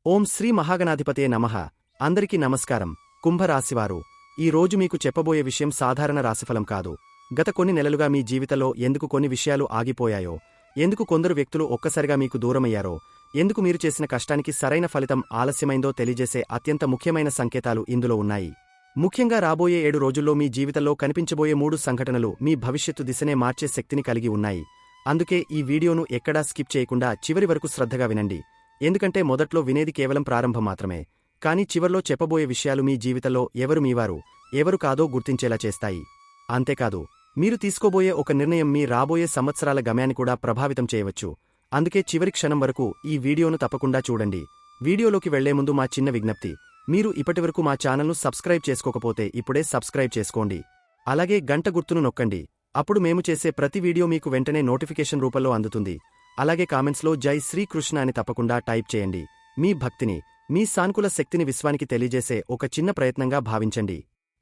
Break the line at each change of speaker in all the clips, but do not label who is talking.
ఓం శ్రీ మహాగణాధిపతే నమః. అందరికీ నమస్కారం. కుంభరాశివారు, ఈ రోజు మీకు చెప్పబోయే విషయం సాధారణ రాశిఫలం కాదు. గత కొన్ని నెలలుగా మీ జీవితంలో ఎందుకు కొన్ని విషయాలు ఆగిపోయాయో, ఎందుకు కొందరు వ్యక్తులు ఒక్కసారిగా మీకు దూరమయ్యారో, ఎందుకు మీరు చేసిన కష్టానికి సరైన ఫలితం ఆలస్యమైందో తెలియజేసే అత్యంత ముఖ్యమైన సంకేతాలు ఇందులో ఉన్నాయి. ముఖ్యంగా రాబోయే 7 రోజుల్లో మీ జీవితంలో కనిపించబోయే 3 సంఘటనలు మీ భవిష్యత్తు దిశనే మార్చే శక్తిని కలిగి ఉన్నాయి. అందుకే ఈ వీడియోను ఎక్కడా స్కిప్ చేయకుండా చివరి వరకు శ్రద్ధగా వినండి. ఎందుకంటే మొదట్లో వినేది కేవలం ప్రారంభం మాత్రమే, కానీ చివర్లో చెప్పబోయే విషయాలు మీ జీవితంలో ఎవరు మీవారు, ఎవరు కాదో గుర్తించేలా చేస్తాయి. అంతేకాదు, మీరు తీసుకోబోయే ఒక నిర్ణయం మీ రాబోయే సంవత్సరాల గమ్యాన్ని కూడా ప్రభావితం చేయవచ్చు. అందుకే చివరి క్షణం వరకు ఈ వీడియోను తప్పకుండా చూడండి. వీడియోలోకి వెళ్లే ముందు మా చిన్న విజ్ఞప్తి, మీరు ఇప్పటివరకు మా ఛానల్ను సబ్స్క్రైబ్ చేసుకోకపోతే ఇప్పుడే సబ్స్క్రైబ్ చేసుకోండి. అలాగే గంట గుర్తును నొక్కండి. అప్పుడు మేము చేసే ప్రతి వీడియో మీకు వెంటనే నోటిఫికేషన్ రూపంలో అందుతుంది. అలాగే కామెంట్స్లో జై శ్రీకృష్ణ అని తప్పకుండా టైప్ చేయండి. మీ భక్తిని, మీ సానుకూల శక్తిని విశ్వానికి తెలియజేసే ఒక చిన్న ప్రయత్నంగా భావించండి.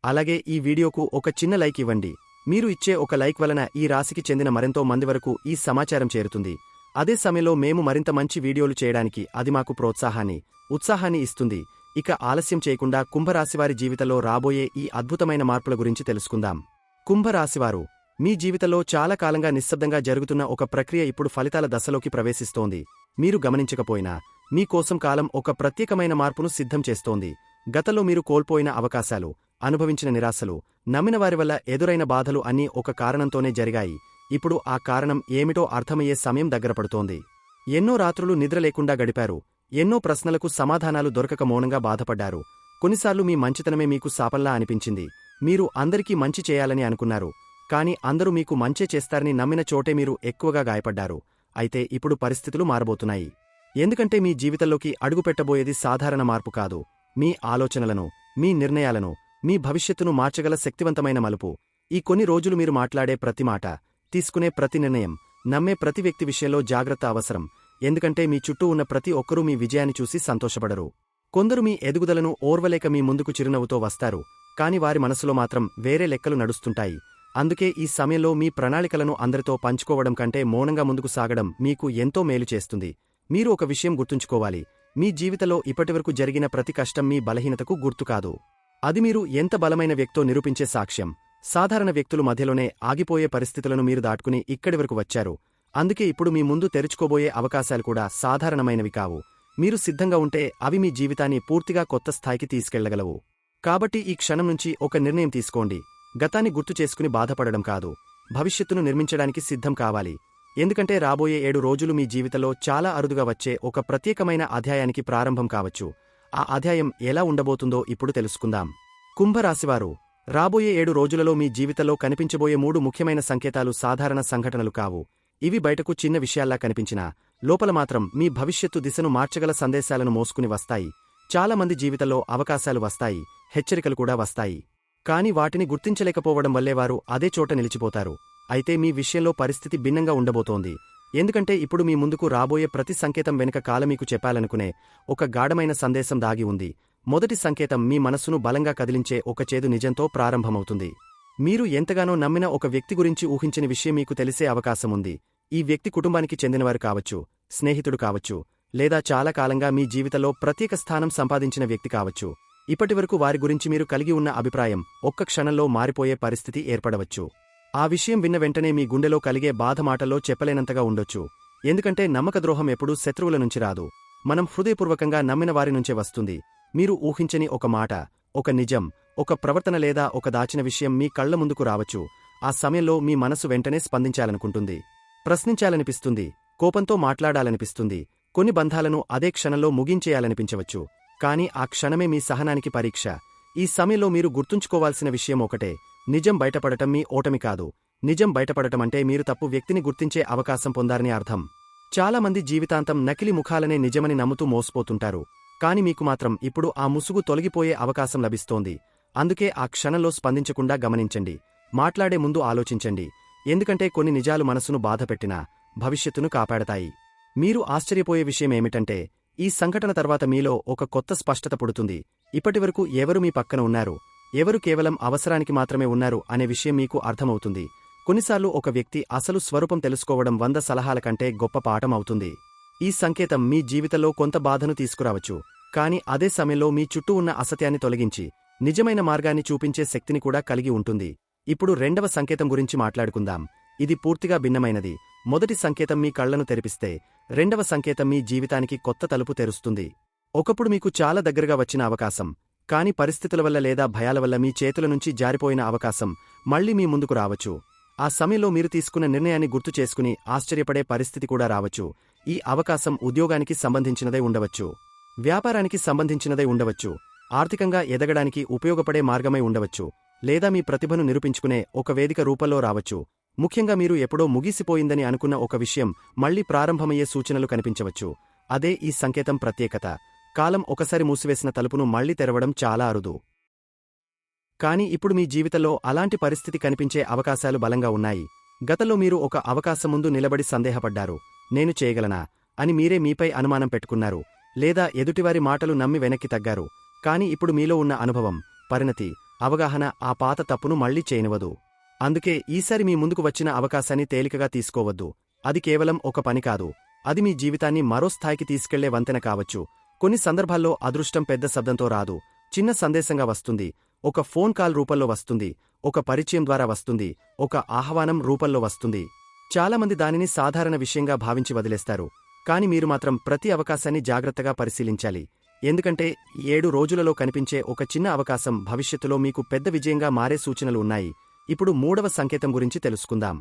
అలాగే ఈ వీడియోకు ఒక చిన్న లైక్ ఇవ్వండి. మీరు ఇచ్చే ఒక లైక్ వలన ఈ రాశికి చెందిన మరెంతో మంది వరకు ఈ సమాచారం చేరుతుంది. అదే సమయంలో మేము మరింత మంచి వీడియోలు చేయడానికి అది మాకు ప్రోత్సాహాన్ని, ఉత్సాహాన్ని ఇస్తుంది. ఇక ఆలస్యం చేయకుండా కుంభరాశివారి జీవితంలో రాబోయే ఈ అద్భుతమైన మార్పుల గురించి తెలుసుకుందాం. కుంభరాశివారు, మీ జీవితంలో చాలా కాలంగా నిశ్శబ్దంగా జరుగుతున్న ఒక ప్రక్రియ ఇప్పుడు ఫలితాల దశలోకి ప్రవేశిస్తోంది. మీరు గమనించకపోయినా మీ కోసం కాలం ఒక ప్రత్యేకమైన మార్పును సిద్ధం చేస్తోంది. గతంలో మీరు కోల్పోయిన అవకాశాలు, అనుభవించిన నిరాశలు, నమ్మిన వారి వల్ల ఎదురైన బాధలు అన్నీ ఒక కారణంతోనే జరిగాయి. ఇప్పుడు ఆ కారణం ఏమిటో అర్థమయ్యే సమయం దగ్గరపడుతోంది. ఎన్నో రాత్రులు నిద్రలేకుండా గడిపారు. ఎన్నో ప్రశ్నలకు సమాధానాలు దొరకక మౌనంగా బాధపడ్డారు. కొన్నిసార్లు మీ మంచితనమే మీకు శాపంలా అనిపించింది. మీరు అందరికీ మంచి చేయాలని అనుకున్నారు, కానీ అందరూ మీకు మంచే చేస్తారని నమ్మిన చోటే మీరు ఎక్కువగా గాయపడ్డారు. అయితే ఇప్పుడు పరిస్థితులు మారబోతున్నాయి. ఎందుకంటే మీ జీవితంలోకి అడుగుపెట్టబోయేది సాధారణ మార్పు కాదు. మీ ఆలోచనలను, మీ నిర్ణయాలను, మీ భవిష్యత్తును మార్చగల శక్తివంతమైన మలుపు. ఈ కొన్ని రోజులు మీరు మాట్లాడే ప్రతి మాట, తీసుకునే ప్రతి నిర్ణయం, నమ్మే ప్రతి వ్యక్తి విషయంలో జాగ్రత్త అవసరం. ఎందుకంటే మీ చుట్టూ ఉన్న ప్రతి ఒక్కరూ మీ విజయాన్ని చూసి సంతోషపడరు. కొందరు మీ ఎదుగుదలను ఓర్వలేక మీ ముందుకు చిరునవ్వుతో వస్తారు, కాని వారి మనసులో మాత్రం వేరే లెక్కలు నడుస్తుంటాయి. అందుకే ఈ సమయంలో మీ ప్రణాళికలను అందరితో పంచుకోవడం కంటే మౌనంగా ముందుకు సాగడం మీకు ఎంతో మేలు చేస్తుంది. మీరు ఒక విషయం గుర్తుంచుకోవాలి, మీ జీవితంలో ఇప్పటివరకు జరిగిన ప్రతి కష్టం మీ బలహీనతకు గుర్తు కాదు. అది మీరు ఎంత బలమైన వ్యక్తో నిరూపించే సాక్ష్యం. సాధారణ వ్యక్తులు మధ్యలోనే ఆగిపోయే పరిస్థితులను మీరు దాటుకుని ఇక్కడి వరకు వచ్చారు. అందుకే ఇప్పుడు మీ ముందు తెరుచుకోబోయే అవకాశాలు కూడా సాధారణమైనవి కావు. మీరు సిద్ధంగా ఉంటే అవి మీ జీవితాన్ని పూర్తిగా కొత్త స్థాయికి తీసుకెళ్లగలవు. కాబట్టి ఈ క్షణం నుంచి ఒక నిర్ణయం తీసుకోండి. గతాన్ని గుర్తు చేసుకుని బాధపడడం కాదు, భవిష్యత్తును నిర్మించడానికి సిద్ధం కావాలి. ఎందుకంటే రాబోయే 7 రోజులు మీ జీవితంలో చాలా అరుదుగా వచ్చే ఒక ప్రత్యేకమైన అధ్యాయానికి ప్రారంభం కావచ్చు. ఆ అధ్యాయం ఎలా ఉండబోతుందో ఇప్పుడు తెలుసుకుందాం. కుంభరాశివారు, రాబోయే 7 రోజులలో మీ జీవితంలో కనిపించబోయే 3 ముఖ్యమైన సంకేతాలు సాధారణ సంఘటనలు కావు. ఇవి బయటకు చిన్న విషయాల్లా కనిపించినా లోపల మాత్రం మీ భవిష్యత్తు దిశను మార్చగల సందేశాలను మోసుకుని వస్తాయి. చాలామంది జీవితంలో అవకాశాలు వస్తాయి, హెచ్చరికలు కూడా వస్తాయి. కాని వాటిని గుర్తించలేకపోవడం వల్లే వారు అదే చోట నిలిచిపోతారు. అయితే మీ విషయంలో పరిస్థితి భిన్నంగా ఉండబోతోంది. ఎందుకంటే ఇప్పుడు మీ ముందుకు రాబోయే ప్రతి సంకేతం వెనుక కాలం మీకు చెప్పాలనుకునే ఒక గాఢమైన సందేశం దాగి ఉంది. మొదటి సంకేతం మీ మనస్సును బలంగా కదిలించే ఒక చేదు నిజంతో ప్రారంభమవుతుంది. మీరు ఎంతగానో నమ్మిన ఒక వ్యక్తి గురించి ఊహించని విషయం మీకు తెలిసే అవకాశముంది. ఈ వ్యక్తి కుటుంబానికి చెందినవారు కావచ్చు, స్నేహితుడు కావచ్చు, లేదా చాలా కాలంగా మీ జీవితంలో ప్రత్యేక స్థానం సంపాదించిన వ్యక్తి కావచ్చు. ఇప్పటివరకు వారి గురించి మీరు కలిగి ఉన్న అభిప్రాయం ఒక్క క్షణంలో మారిపోయే పరిస్థితి ఏర్పడవచ్చు. ఆ విషయం విన్న వెంటనే మీ గుండెలో కలిగే బాధ మాటల్లో చెప్పలేనంతగా ఉండొచ్చు. ఎందుకంటే నమ్మకద్రోహం ఎప్పుడూ శత్రువుల నుంచి రాదు, మనం హృదయపూర్వకంగా నమ్మిన వారి నుంచే వస్తుంది. మీరు ఊహించని ఒక మాట, ఒక నిజం, ఒక ప్రవర్తన లేదా ఒక దాచిన విషయం మీ కళ్ల ముందుకు రావచ్చు. ఆ సమయంలో మీ మనసు వెంటనే స్పందించాలనుకుంటుంది, ప్రశ్నించాలనిపిస్తుంది, కోపంతో మాట్లాడాలనిపిస్తుంది. కొన్ని బంధాలను అదే క్షణంలో ముగించేయాలనిపించవచ్చు. కానీ ఆ క్షణమే మీ సహనానికి పరీక్ష. ఈ సమయంలో మీరు గుర్తుంచుకోవాల్సిన విషయం ఒకటే, నిజం బయటపడటం మీ ఓటమి కాదు. నిజం బయటపడటమంటే మీరు తప్పు వ్యక్తిని గుర్తించే అవకాశం పొందారని అర్థం. చాలామంది జీవితాంతం నకిలీ ముఖాలనే నిజమని నమ్ముతూ మోసపోతుంటారు. కాని మీకు మాత్రం ఇప్పుడు ఆ ముసుగు తొలగిపోయే అవకాశం లభిస్తోంది. అందుకే ఆ క్షణంలో స్పందించకుండా గమనించండి, మాట్లాడే ముందు ఆలోచించండి. ఎందుకంటే కొన్ని నిజాలు మనసును బాధపెట్టినా భవిష్యత్తును కాపాడతాయి. మీరు ఆశ్చర్యపోయే విషయమేమిటంటే ఈ సంఘటన తర్వాత మీలో ఒక కొత్త స్పష్టత పుడుతుంది. ఇప్పటివరకు ఎవరు మీ పక్కన ఉన్నారు, ఎవరు కేవలం అవసరానికి మాత్రమే ఉన్నారు అనే విషయం మీకు అర్థమవుతుంది. కొన్నిసార్లు ఒక వ్యక్తి అసలు స్వరూపం తెలుసుకోవడం 100 సలహాల కంటే గొప్ప పాఠం అవుతుంది. ఈ సంకేతం మీ జీవితంలో కొంత బాధను తీసుకురావచ్చు, కాని అదే సమయంలో మీ చుట్టూ ఉన్న అసత్యాన్ని తొలగించి నిజమైన మార్గాన్ని చూపించే శక్తిని కూడా కలిగి ఉంటుంది. ఇప్పుడు రెండవ సంకేతం గురించి మాట్లాడుకుందాం. ఇది పూర్తిగా భిన్నమైనది. మొదటి సంకేతం మీ కళ్లను తెరిపిస్తే, రెండవ సంకేతం మీ జీవితానికి కొత్త తలుపు తెరుస్తుంది. ఒకప్పుడు మీకు చాలా దగ్గరగా వచ్చిన అవకాశం, కాని పరిస్థితుల వల్ల లేదా భయాల వల్ల మీ చేతుల నుంచి జారిపోయిన అవకాశం మళ్లీ మీ ముందుకు రావచ్చు. ఆ సమయంలో మీరు తీసుకున్న నిర్ణయాన్ని గుర్తు చేసుకుని ఆశ్చర్యపడే పరిస్థితి కూడా రావచ్చు. ఈ అవకాశం ఉద్యోగానికి సంబంధించినదై ఉండవచ్చు, వ్యాపారానికి సంబంధించినదై ఉండవచ్చు, ఆర్థికంగా ఎదగడానికి ఉపయోగపడే మార్గమై ఉండవచ్చు, లేదా మీ ప్రతిభను నిరూపించుకునే ఒక వేదిక రూపంలో రావచ్చు. ముఖ్యంగా మీరు ఎప్పుడో ముగిసిపోయిందని అనుకున్న ఒక విషయం మళ్లీ ప్రారంభమయ్యే సూచనలు కనిపించవచ్చు. అదే ఈ సంకేతం ప్రత్యేకత. కాలం ఒకసారి మూసివేసిన తలుపును మళ్లీ తెరవడం చాలా అరుదు. కాని ఇప్పుడు మీ జీవితంలో అలాంటి పరిస్థితి కనిపించే అవకాశాలు బలంగా ఉన్నాయి. గతంలో మీరు ఒక అవకాశం ముందు నిలబడి సందేహపడ్డారు. నేను చేయగలనా అని మీరే మీపై అనుమానం పెట్టుకున్నారు, లేదా ఎదుటివారి మాటలు నమ్మి వెనక్కి తగ్గారు. కాని ఇప్పుడు మీలో ఉన్న అనుభవం, పరిణతి, అవగాహన ఆ పాత తప్పును మళ్లీ చేయనివ్వదు. అందుకే ఈసారి మీ ముందుకు వచ్చిన అవకాశాన్ని తేలికగా తీసుకోవద్దు. అది కేవలం ఒక పని కాదు, అది మీ జీవితాన్ని మరో స్థాయికి తీసుకెళ్లే వంతెన కావచ్చు. కొన్ని సందర్భాల్లో అదృష్టం పెద్ద శబ్దంతో రాదు, చిన్న సందేశంగా వస్తుంది. ఒక ఫోన్ కాల్ రూపంలో వస్తుంది, ఒక పరిచయం ద్వారా వస్తుంది, ఒక ఆహ్వానం రూపంలో వస్తుంది. చాలామంది దానిని సాధారణ విషయంగా భావించి వదిలేస్తారు. కాని మీరు మాత్రం ప్రతి అవకాశాన్ని జాగ్రత్తగా పరిశీలించాలి. ఎందుకంటే 7 రోజులలో కనిపించే ఒక చిన్న అవకాశం భవిష్యత్తులో మీకు పెద్ద విజయంగా మారే సూచనలు ఉన్నాయి. ఇప్పుడు మూడవ సంకేతం గురించి తెలుసుకుందాం.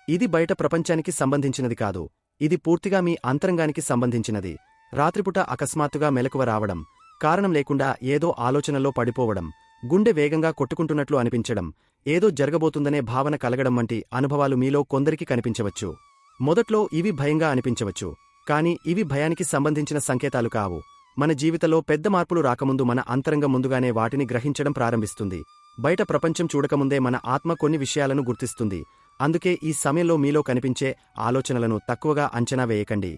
ఇది బయట ప్రపంచానికి సంబంధించినది కాదు, ఇది పూర్తిగా మీ అంతరంగానికి సంబంధించినది. రాత్రిపూట అకస్మాత్తుగా మెలకువ రావడం, కారణం లేకుండా ఏదో ఆలోచనలో పడిపోవడం, గుండె వేగంగా కొట్టుకుంటున్నట్లు అనిపించడం, ఏదో జరగబోతుందనే భావన కలగడం వంటి అనుభవాలు మీలో కొందరికి కనిపించవచ్చు. మొదట్లో ఇవి భయంగా అనిపించవచ్చు, కాని ఇవి భయానికి సంబంధించిన సంకేతాలు కావు. మన జీవితంలో పెద్ద మార్పులు రాకముందు మన అంతరంగం ముందుగానే వాటిని గ్రహించడం ప్రారంభిస్తుంది. బయట ప్రపంచం చూడకముందే మన ఆత్మ కొన్ని విషయాలను గుర్తిస్తుంది. అందుకే ఈ సమయంలో మీలో కనిపించే ఆలోచనలను తక్కువగా అంచనా వేయకండి.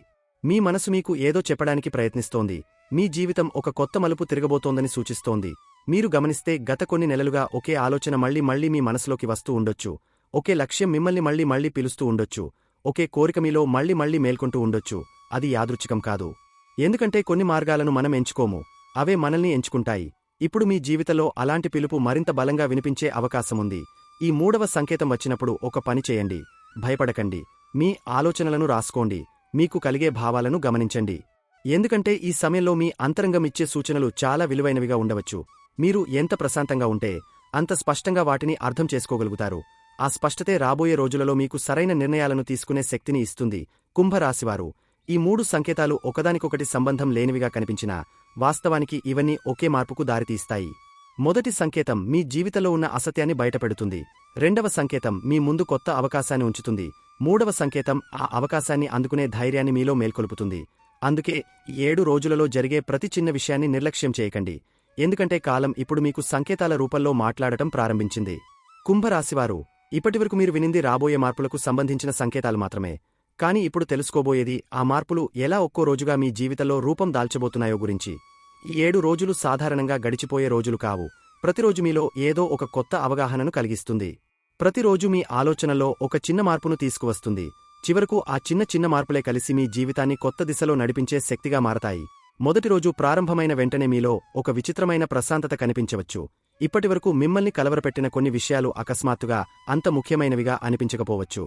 మీ మనసు మీకు ఏదో చెప్పడానికి ప్రయత్నిస్తోంది. మీ జీవితం ఒక కొత్త మలుపు తిరగబోతోందని సూచిస్తోంది. మీరు గమనిస్తే గత కొన్ని నెలలుగా ఒకే ఆలోచన మళ్లీ మీ మనసులోకి వస్తూ ఉండొచ్చు. ఒకే లక్ష్యం మిమ్మల్ని మళ్లీ పిలుస్తూ ఉండొచ్చు. ఒకే కోరిక మీలో మళ్లీ మేల్కొంటూ ఉండొచ్చు. అది యాదృచ్ఛికం కాదు. ఎందుకంటే కొన్ని మార్గాలను మనం ఎంచుకోము, అవే మనల్ని ఎంచుకుంటాయి. ఇప్పుడు మీ జీవితంలో అలాంటి పిలుపు మరింత బలంగా వినిపించే అవకాశముంది. ఈ మూడవ సంకేతం వచ్చినప్పుడు ఒక పని చేయండి. భయపడకండి. మీ ఆలోచనలను రాసుకోండి. మీకు కలిగే భావాలను గమనించండి. ఎందుకంటే ఈ సమయంలో మీ అంతరంగం ఇచ్చే సూచనలు చాలా విలువైనవిగా ఉండవచ్చు. మీరు ఎంత ప్రశాంతంగా ఉంటే అంత స్పష్టంగా వాటిని అర్థం చేసుకోగలుగుతారు. ఆ స్పష్టతే రాబోయే రోజులలో మీకు సరైన నిర్ణయాలను తీసుకునే శక్తిని ఇస్తుంది. కుంభరాశివారు, ఈ 3 సంకేతాలు ఒకదానికొకటి సంబంధం లేనివిగా కనిపించినా వాస్తవానికి ఇవన్నీ ఒకే మార్పుకు దారితీస్తాయి. మొదటి సంకేతం మీ జీవితంలో ఉన్న అసత్యాన్ని బయటపెడుతుంది. రెండవ సంకేతం మీ ముందు కొత్త అవకాశాన్ని ఉంచుతుంది. మూడవ సంకేతం ఆ అవకాశాన్ని అందుకునే ధైర్యాన్ని మీలో మేల్కొలుపుతుంది. అందుకే 7 రోజులలో జరిగే ప్రతి చిన్న విషయాన్ని నిర్లక్ష్యం చేయకండి. ఎందుకంటే కాలం ఇప్పుడు మీకు సంకేతాల రూపంలో మాట్లాడటం ప్రారంభించింది. కుంభరాశివారు, ఇప్పటివరకు మీరు వినింది రాబోయే మార్పులకు సంబంధించిన సంకేతాలు మాత్రమే. కాని ఇప్పుడు తెలుసుకోబోయేది ఆ మార్పులు ఎలా ఒక్కో రోజుగా మీ జీవితంలో రూపం దాల్చబోతున్నాయో గురించి. ఈ 7 రోజులు సాధారణంగా గడిచిపోయే రోజులు కావు. ప్రతిరోజు మీలో ఏదో ఒక కొత్త అవగాహనను కలిగిస్తుంది. ప్రతిరోజు మీ ఆలోచనలో ఒక చిన్న మార్పును తీసుకువస్తుంది. చివరకు ఆ చిన్న మార్పులే కలిసి మీ జీవితాన్ని కొత్త దిశలో నడిపించే శక్తిగా మారతాయి. మొదటి రోజు ప్రారంభమైన వెంటనే మీలో ఒక విచిత్రమైన ప్రశాంతత కనిపించవచ్చు. ఇప్పటివరకు మిమ్మల్ని కలవరపెట్టిన కొన్ని విషయాలు అకస్మాత్తుగా అంత ముఖ్యమైనవిగా అనిపించకపోవచ్చు.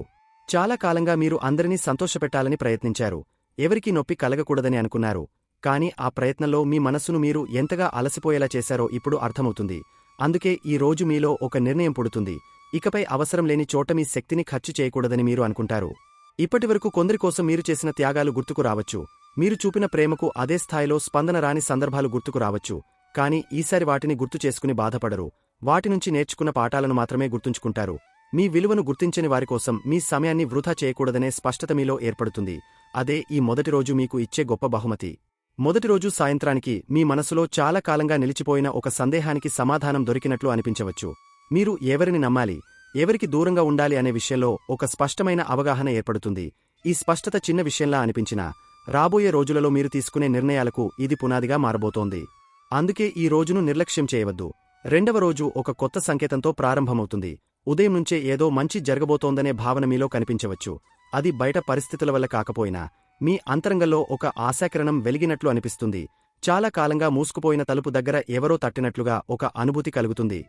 చాలా కాలంగా మీరు అందరినీ సంతోషపెట్టాలని ప్రయత్నించారు. ఎవరికీ నొప్పి కలగకూడదని అనుకున్నారు. కాని ఆ ప్రయత్నంలో మీ మనస్సును మీరు ఎంతగా అలసిపోయేలా చేశారో ఇప్పుడు అర్థమవుతుంది. అందుకే ఈ రోజు మీలో ఒక నిర్ణయం పుడుతుంది. ఇకపై అవసరం లేని చోట మీ శక్తిని ఖర్చు చేయకూడదని మీరు అనుకుంటారు. ఇప్పటివరకు కొందరి కోసం మీరు చేసిన త్యాగాలు గుర్తుకు రావచ్చు. మీరు చూపిన ప్రేమకు అదే స్థాయిలో స్పందన రాని సందర్భాలు గుర్తుకు రావచ్చు. కాని ఈసారి వాటిని గుర్తు చేసుకుని బాధపడరు. వాటినుంచి నేర్చుకున్న పాఠాలను మాత్రమే గుర్తుంచుకుంటారు. మీ విలువను గుర్తించని వారికోసం మీ సమయాన్ని వృధా చేయకూడదనే స్పష్టత మీలో ఏర్పడుతుంది. అదే ఈ మొదటి రోజు మీకు ఇచ్చే గొప్ప బహుమతి. మొదటి రోజు సాయంత్రానికి మీ మనసులో చాలా కాలంగా నిలిచిపోయిన ఒక సందేహానికి సమాధానం దొరికినట్లు అనిపించవచ్చు. మీరు ఎవరిని నమ్మాలి, ఎవరికి దూరంగా ఉండాలి అనే విషయంలో ఒక స్పష్టమైన అవగాహన ఏర్పడుతుంది. ఈ స్పష్టత చిన్న విషయంలా అనిపించినా రాబోయే రోజులలో మీరు తీసుకునే నిర్ణయాలకు ఇది పునాదిగా మారబోతోంది. అందుకే ఈ రోజును నిర్లక్ష్యం చేయవద్దు. రెండవ రోజు ఒక కొత్త సంకేతంతో ప్రారంభమవుతుంది. ఉదయం నుంచే ఏదో మంచి జరగబోతోందనే భావన మీలో కనిపించవచ్చు. అది బయట పరిస్థితుల వల్ల కాకపోయినా మీ అంతరంగంలో ఒక ఆశాకిరణం వెలిగినట్లు అనిపిస్తుంది. చాలా కాలంగా మూసుకుపోయిన తలుపు దగ్గర ఎవరో తట్టినట్లుగా ఒక అనుభూతి కలుగుతుంది.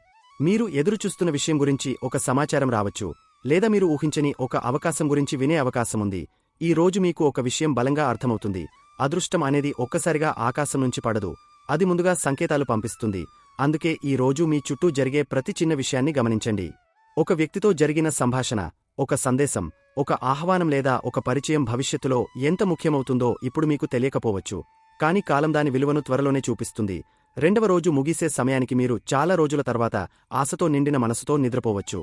మీరు ఎదురుచూస్తున్న విషయం గురించి ఒక సమాచారం రావచ్చు, లేదా మీరు ఊహించని ఒక అవకాశం గురించి వినే అవకాశముంది. ఈ రోజు మీకు ఒక విషయం బలంగా అర్థమవుతుంది. అదృష్టం అనేది ఒక్కసారిగా ఆకాశం నుంచి పడదు, అది ముందుగా సంకేతాలు పంపిస్తుంది. అందుకే ఈ రోజు మీ చుట్టూ జరిగే ప్రతి చిన్న విషయాన్ని గమనించండి. ఒక వ్యక్తితో జరిగిన సంభాషణ, ఒక సందేశం, ఒక ఆహ్వానం లేదా ఒక పరిచయం భవిష్యత్తులో ఎంత ముఖ్యమవుతుందో ఇప్పుడు మీకు తెలియకపోవచ్చు, కానీ కాలం దాని విలువను త్వరలోనే చూపిస్తుంది. రెండవ రోజు ముగిసే సమయానికి మీరు చాలా రోజుల తర్వాత ఆశతో నిండిన మనసుతో నిద్రపోవచ్చు.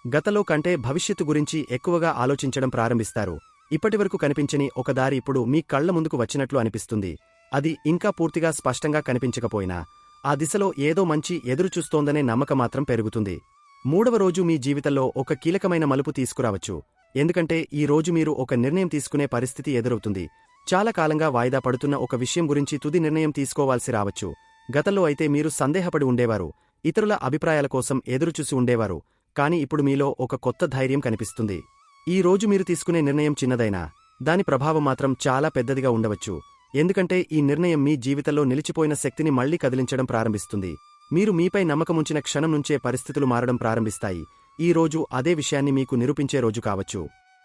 గతంలో కంటే భవిష్యత్తు గురించి ఎక్కువగా ఆలోచించడం ప్రారంభిస్తారు. ఇప్పటివరకు కనిపించని ఒక దారి ఇప్పుడు మీ కళ్ల ముందుకు వచ్చినట్లు అనిపిస్తుంది. అది ఇంకా పూర్తిగా స్పష్టంగా కనిపించకపోయినా ఆ దిశలో ఏదో మంచి ఎదురుచూస్తోందనే నమ్మకం మాత్రం పెరుగుతుంది. మూడవ రోజు మీ జీవితంలో ఒక కీలకమైన మలుపు తీసుకురావచ్చు. ఎందుకంటే ఈ రోజు మీరు ఒక నిర్ణయం తీసుకునే పరిస్థితి ఎదురవుతుంది. చాలా కాలంగా వాయిదా పడుతున్న ఒక విషయం గురించి తుది నిర్ణయం తీసుకోవాల్సి రావచ్చు. గతంలో అయితే మీరు సందేహపడి ఉండేవారు, ఇతరుల అభిప్రాయాల కోసం ఎదురుచూసి ఉండేవారు. కాని ఇప్పుడు మీలో ఒక కొత్త ధైర్యం కనిపిస్తుంది. ఈ రోజు మీరు తీసుకునే నిర్ణయం చిన్నదైనా దాని ప్రభావం మాత్రం చాలా పెద్దదిగా ఉండవచ్చు. ఎందుకంటే ఈ నిర్ణయం మీ జీవితంలో నిలిచిపోయిన శక్తిని మళ్లీ కదిలించడం ప్రారంభిస్తుంది. మీరు మీపై నమ్మకముంచిన క్షణం నుంచే పరిస్థితులు మారడం ప్రారంభిస్తాయి. ఈ రోజు అదే విషయాన్ని మీకు నిరూపించే రోజు కావచ్చు.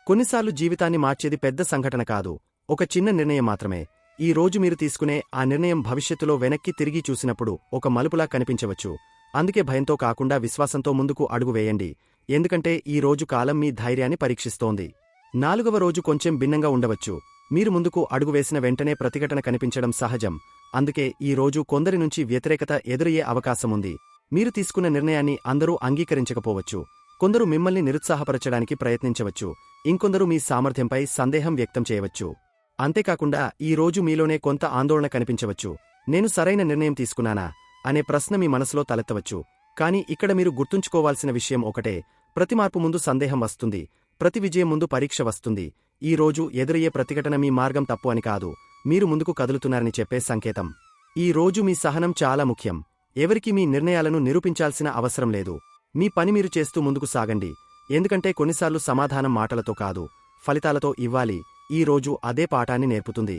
కొన్నిసార్లు జీవితాన్ని మార్చేది పెద్ద సంఘటన కాదు, ఒక చిన్న నిర్ణయం మాత్రమే. ఈ రోజు మీరు తీసుకునే ఆ నిర్ణయం భవిష్యత్తులో వెనక్కి తిరిగి చూసినప్పుడు ఒక మలుపులా కనిపించవచ్చు. అందుకే భయంతో కాకుండా విశ్వాసంతో ముందుకు అడుగు వేయండి. ఎందుకంటే ఈ రోజు కాలం మీ ధైర్యాన్ని పరీక్షిస్తోంది. నాలుగవ రోజు కొంచెం భిన్నంగా ఉండవచ్చు. మీరు ముందుకు అడుగు వేసిన వెంటనే ప్రతిఘటన కనిపించడం సహజం. అందుకే ఈ రోజు కొందరి నుంచి వ్యతిరేకత ఎదురయ్యే అవకాశముంది. మీరు తీసుకున్న నిర్ణయాన్ని అందరూ అంగీకరించకపోవచ్చు. కొందరు మిమ్మల్ని నిరుత్సాహపరచడానికి ప్రయత్నించవచ్చు. ఇంకొందరు మీ సామర్థ్యంపై సందేహం వ్యక్తం చేయవచ్చు. అంతేకాకుండా ఈ రోజు మీలోనే కొంత ఆందోళన కనిపించవచ్చు. నేను సరైన నిర్ణయం తీసుకున్నానా అనే ప్రశ్న మీ మనసులో తలెత్తవచ్చు. కాని ఇక్కడ మీరు గుర్తుంచుకోవాల్సిన విషయం ఒకటే: ప్రతి మార్పు ముందు సందేహం వస్తుంది, ప్రతి విజయం ముందు పరీక్ష వస్తుంది. ఈ రోజు ఎదురయ్యే ప్రతిఘటన మీ మార్గం తప్పు అని కాదు, మీరు ముందుకు కదులుతున్నారని చెప్పే సంకేతం. ఈ రోజు మీ సహనం చాలా ముఖ్యం. ఎవరికీ మీ నిర్ణయాలను నిరూపించాల్సిన అవసరం లేదు. మీ పని మీరు చేస్తూ ముందుకు సాగండి. ఎందుకంటే కొన్నిసార్లు సమాధానం మాటలతో కాదు, ఫలితాలతో ఇవ్వాలి. ఈ రోజు అదే పాఠాన్ని నేర్పుతుంది.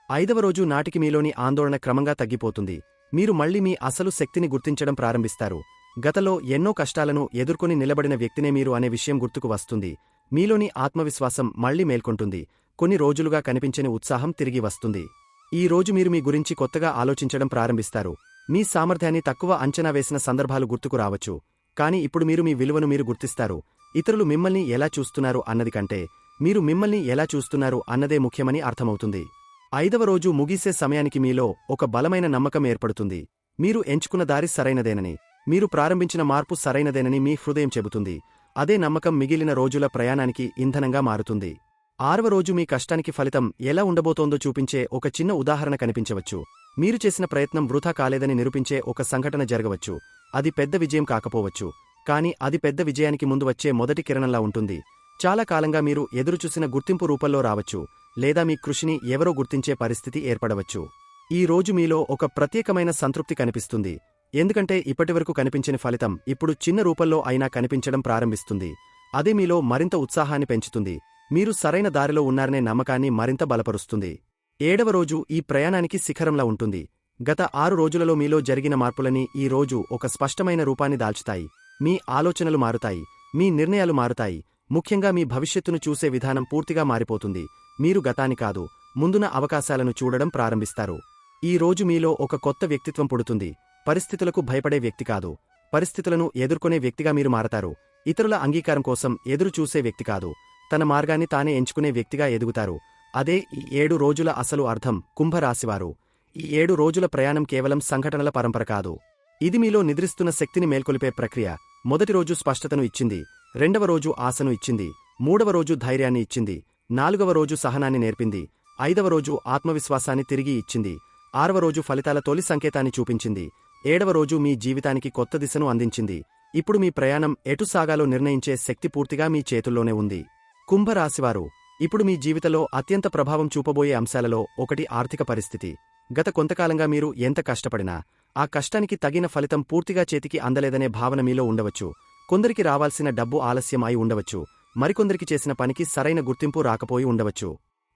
ఐదవ రోజు నాటికి మీలోని ఆందోళన క్రమంగా తగ్గిపోతుంది. మీరు మళ్లీ మీ అసలు శక్తిని గుర్తించడం ప్రారంభిస్తారు. గతంలో ఎన్నో కష్టాలను ఎదుర్కొని నిలబడిన వ్యక్తినే మీరు అనే విషయం గుర్తుకు వస్తుంది. మీలోని ఆత్మవిశ్వాసం మళ్లీ మేల్కొంటుంది. కొన్ని రోజులుగా కనిపించని ఉత్సాహం తిరిగి వస్తుంది. ఈ రోజు మీరు మీ గురించి కొత్తగా ఆలోచించడం ప్రారంభిస్తారు. మీ సామర్థ్యాన్ని తక్కువ అంచనా వేసిన సందర్భాలు గుర్తుకు రావచ్చు. కాని ఇప్పుడు మీరు మీ విలువను మీరు గుర్తిస్తారు. ఇతరులు మిమ్మల్ని ఎలా చూస్తున్నారు అన్నది కంటే మీరు మిమ్మల్ని ఎలా చూస్తున్నారు అన్నదే ముఖ్యమని అర్థమవుతుంది. ఐదవ రోజు ముగిసే సమయానికి మీలో ఒక బలమైన నమ్మకం ఏర్పడుతుంది. మీరు ఎంచుకున్న దారి సరైనదేనని, మీరు ప్రారంభించిన మార్పు సరైనదేనని మీ హృదయం చెబుతుంది. అదే నమ్మకం మిగిలిన రోజుల ప్రయాణానికి ఇంధనంగా మారుతుంది. ఆరవ రోజు మీ కష్టానికి ఫలితం ఎలా ఉండబోతోందో చూపించే ఒక చిన్న ఉదాహరణ కనిపించవచ్చు. మీరు చేసిన ప్రయత్నం వృథా కాలేదని నిరూపించే ఒక సంఘటన జరగవచ్చు. అది పెద్ద విజయం కాకపోవచ్చు, కాని అది పెద్ద విజయానికి ముందు వచ్చే మొదటి కిరణంలా ఉంటుంది. చాలా కాలంగా మీరు ఎదురుచూసిన గుర్తింపు రూపంలో రావచ్చు, లేదా మీ కృషిని ఎవరో గుర్తించే పరిస్థితి ఏర్పడవచ్చు. ఈ రోజు మీలో ఒక ప్రత్యేకమైన సంతృప్తి కనిపిస్తుంది. ఎందుకంటే ఇప్పటివరకు కనిపించని ఫలితం ఇప్పుడు చిన్న రూపంలో అయినా కనిపించడం ప్రారంభిస్తుంది. అదే మీలో మరింత ఉత్సాహాన్ని పెంచుతుంది. మీరు సరైన దారిలో ఉన్నారనే నమ్మకాన్ని మరింత బలపరుస్తుంది. ఏడవ రోజు ఈ ప్రయాణానికి శిఖరంలా ఉంటుంది. గత 6 రోజులలో మీలో జరిగిన మార్పులని ఈ రోజు ఒక స్పష్టమైన రూపాన్ని దాల్చుతాయి. మీ ఆలోచనలు మారుతాయి, మీ నిర్ణయాలు మారుతాయి. ముఖ్యంగా మీ భవిష్యత్తును చూసే విధానం పూర్తిగా మారిపోతుంది. మీరు గతాన్ని కాదు, ముందున అవకాశాలను చూడడం ప్రారంభిస్తారు. ఈ రోజు మీలో ఒక కొత్త వ్యక్తిత్వం పుడుతుంది. పరిస్థితులకు భయపడే వ్యక్తి కాదు, పరిస్థితులను ఎదుర్కొనే వ్యక్తిగా మీరు మారతారు. ఇతరుల అంగీకారం కోసం ఎదురుచూసే వ్యక్తి కాదు, తన మార్గాన్ని తానే ఎంచుకునే వ్యక్తిగా ఎదుగుతారు. అదే ఈ 7 రోజుల అసలు అర్థం. కుంభరాశివారు, ఈ 7 రోజుల ప్రయాణం కేవలం సంఘటనల పరంపర కాదు. ఇది మీలో నిద్రిస్తున్న శక్తిని మేల్కొలిపే ప్రక్రియ. మొదటి రోజు స్పష్టతను ఇచ్చింది, రెండవ రోజు ఆశను ఇచ్చింది, మూడవ రోజు ధైర్యాన్ని ఇచ్చింది, నాలుగవ రోజు సహనాన్ని నేర్పింది, ఐదవ రోజు ఆత్మవిశ్వాసాన్ని తిరిగి ఇచ్చింది, ఆరవ రోజు ఫలితాల తొలి సంకేతాన్ని చూపించింది, ఏడవ రోజు మీ జీవితానికి కొత్త దిశను అందించింది. ఇప్పుడు మీ ప్రయాణం ఎటు సాగాలో నిర్ణయించే శక్తి పూర్తిగా మీ చేతుల్లోనే ఉంది. కుంభరాశివారు, ఇప్పుడు మీ జీవితంలో అత్యంత ప్రభావం చూపబోయే అంశాలలో ఒకటి ఆర్థిక పరిస్థితి. గత కొంతకాలంగా మీరు ఎంత కష్టపడినా ఆ కష్టానికి తగిన ఫలితం పూర్తిగా చేతికి అందలేదనే భావన మీలో ఉండవచ్చు. కొందరికి రావాల్సిన డబ్బు ఆలస్యం అయి ఉండవచ్చు, మరికొందరికి చేసిన పనికి సరైన గుర్తింపు రాకపోయి ఉండవచ్చు.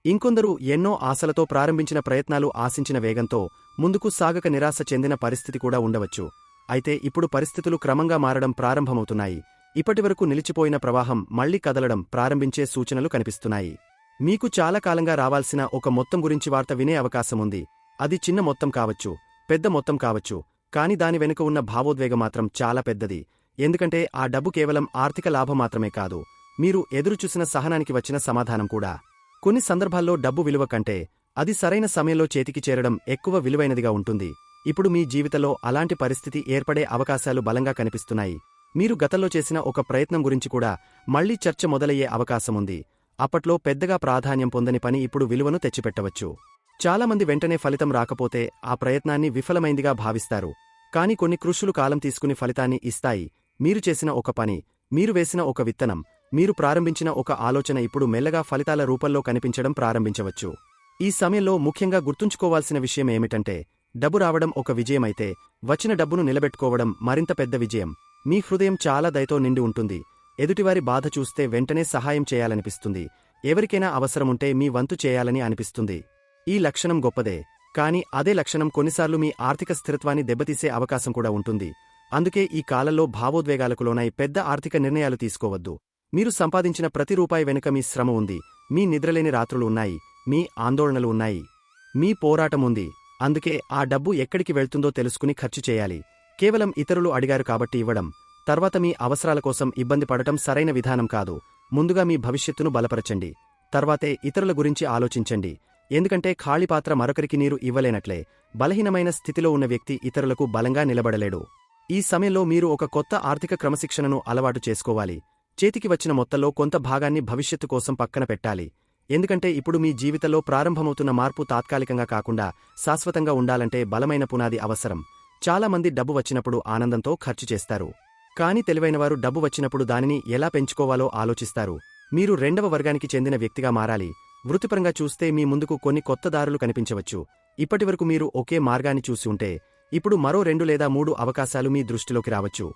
ఇంకొందరు ఎన్నో ఆశలతో ప్రారంభించిన ప్రయత్నాలు ఆశించిన వేగంతో ముందుకు సాగక నిరాశ చెందిన పరిస్థితి కూడా ఉండవచ్చు. అయితే ఇప్పుడు పరిస్థితులు క్రమంగా మారడం ప్రారంభమవుతున్నాయి. ఇప్పటివరకు నిలిచిపోయిన ప్రవాహం మళ్లీ కదలడం ప్రారంభించే సూచనలు కనిపిస్తున్నాయి. మీకు చాలా కాలంగా రావాల్సిన ఒక మొత్తం గురించి వార్త వినే అవకాశముంది. అది చిన్న మొత్తం కావచ్చు, పెద్ద మొత్తం కావచ్చు, కాని దాని వెనుక ఉన్న భావోద్వేగం మాత్రం చాలా పెద్దది. ఎందుకంటే ఆ డబ్బు కేవలం ఆర్థిక లాభం మాత్రమే కాదు, మీరు ఎదురుచూసిన సహనానికి వచ్చిన సమాధానం కూడా. కొన్ని సందర్భాల్లో డబ్బు విలువ కంటే అది సరైన సమయంలో చేతికి చేరడం ఎక్కువ విలువైనదిగా ఉంటుంది. ఇప్పుడు మీ జీవితంలో అలాంటి పరిస్థితి ఏర్పడే అవకాశాలు బలంగా కనిపిస్తున్నాయి. మీరు గతంలో చేసిన ఒక ప్రయత్నం గురించి కూడా మళ్లీ చర్చ మొదలయ్యే అవకాశముంది. అప్పట్లో పెద్దగా ప్రాధాన్యం పొందని పని ఇప్పుడు విలువను తెచ్చిపెట్టవచ్చు. చాలామంది వెంటనే ఫలితం రాకపోతే ఆ ప్రయత్నాన్ని విఫలమైందిగా భావిస్తారు. కాని కొన్ని కృషులు కాలం తీసుకుని ఫలితాన్ని ఇస్తాయి. మీరు చేసిన ఒక పని, మీరు వేసిన ఒక విత్తనం, మీరు ప్రారంభించిన ఒక ఆలోచన ఇప్పుడు మెల్లగా ఫలితాల రూపంలో కనిపించడం ప్రారంభించవచ్చు. ఈ సమయంలో ముఖ్యంగా గుర్తుంచుకోవాల్సిన విషయం ఏమిటంటే, డబ్బు రావడం ఒక విజయమైతే వచ్చిన డబ్బును నిలబెట్టుకోవడం మరింత పెద్ద విజయం. మీ హృదయం చాలా దయతో నిండి ఉంటుంది. ఎదుటివారి బాధ చూస్తే వెంటనే సహాయం చేయాలనిపిస్తుంది. ఎవరికైనా అవసరముంటే మీ వంతు చేయాలని అనిపిస్తుంది. ఈ లక్షణం గొప్పదే, కాని అదే లక్షణం కొన్నిసార్లు మీ ఆర్థిక స్థిరత్వాన్ని దెబ్బతీసే అవకాశం కూడా ఉంటుంది. అందుకే ఈ కాలంలో భావోద్వేగాలకు లోనై పెద్ద ఆర్థిక నిర్ణయాలు తీసుకోవద్దు. మీరు సంపాదించిన ప్రతి రూపాయి వెనుక మీ శ్రమ ఉంది, మీ నిద్రలేని రాత్రులు ఉన్నాయి, మీ ఆందోళనలు ఉన్నాయి, మీ పోరాటం ఉంది. అందుకే ఆ డబ్బు ఎక్కడికి వెళ్తుందో తెలుసుకుని ఖర్చు చేయాలి. కేవలం ఇతరులు అడిగారు కాబట్టి ఇవ్వడం, తర్వాత మీ అవసరాల కోసం ఇబ్బంది పడటం సరైన విధానం కాదు. ముందుగా మీ భవిష్యత్తును బలపరచండి, తర్వాతే ఇతరుల గురించి ఆలోచించండి. ఎందుకంటే ఖాళీ పాత్ర మరొకరికి నీరు ఇవ్వలేనట్లే బలహీనమైన స్థితిలో ఉన్న వ్యక్తి ఇతరులకు బలంగా నిలబడలేడు. ఈ సమయంలో మీరు ఒక కొత్త ఆర్థిక క్రమశిక్షణను అలవాటు చేసుకోవాలి. చేతికి వచ్చిన మొత్తంలో కొంత భాగాన్ని భవిష్యత్తు కోసం పక్కన పెట్టాలి. ఎందుకంటే ఇప్పుడు మీ జీవితంలో ప్రారంభమవుతున్న మార్పు తాత్కాలికంగా కాకుండా శాశ్వతంగా ఉండాలంటే బలమైన పునాది అవసరం. చాలామంది డబ్బు వచ్చినప్పుడు ఆనందంతో ఖర్చు చేస్తారు. కాని తెలివైనవారు డబ్బు వచ్చినప్పుడు దానిని ఎలా పెంచుకోవాలో ఆలోచిస్తారు. మీరు రెండవ వర్గానికి చెందిన వ్యక్తిగా మారాలి. వృత్తిపరంగా చూస్తే మీ ముందుకు కొన్ని కొత్త దారులు కనిపించవచ్చు. ఇప్పటివరకు మీరు ఒకే మార్గాన్ని చూసి ఉంటే ఇప్పుడు మరో 2 లేదా 3 అవకాశాలు మీ దృష్టిలోకి రావచ్చు.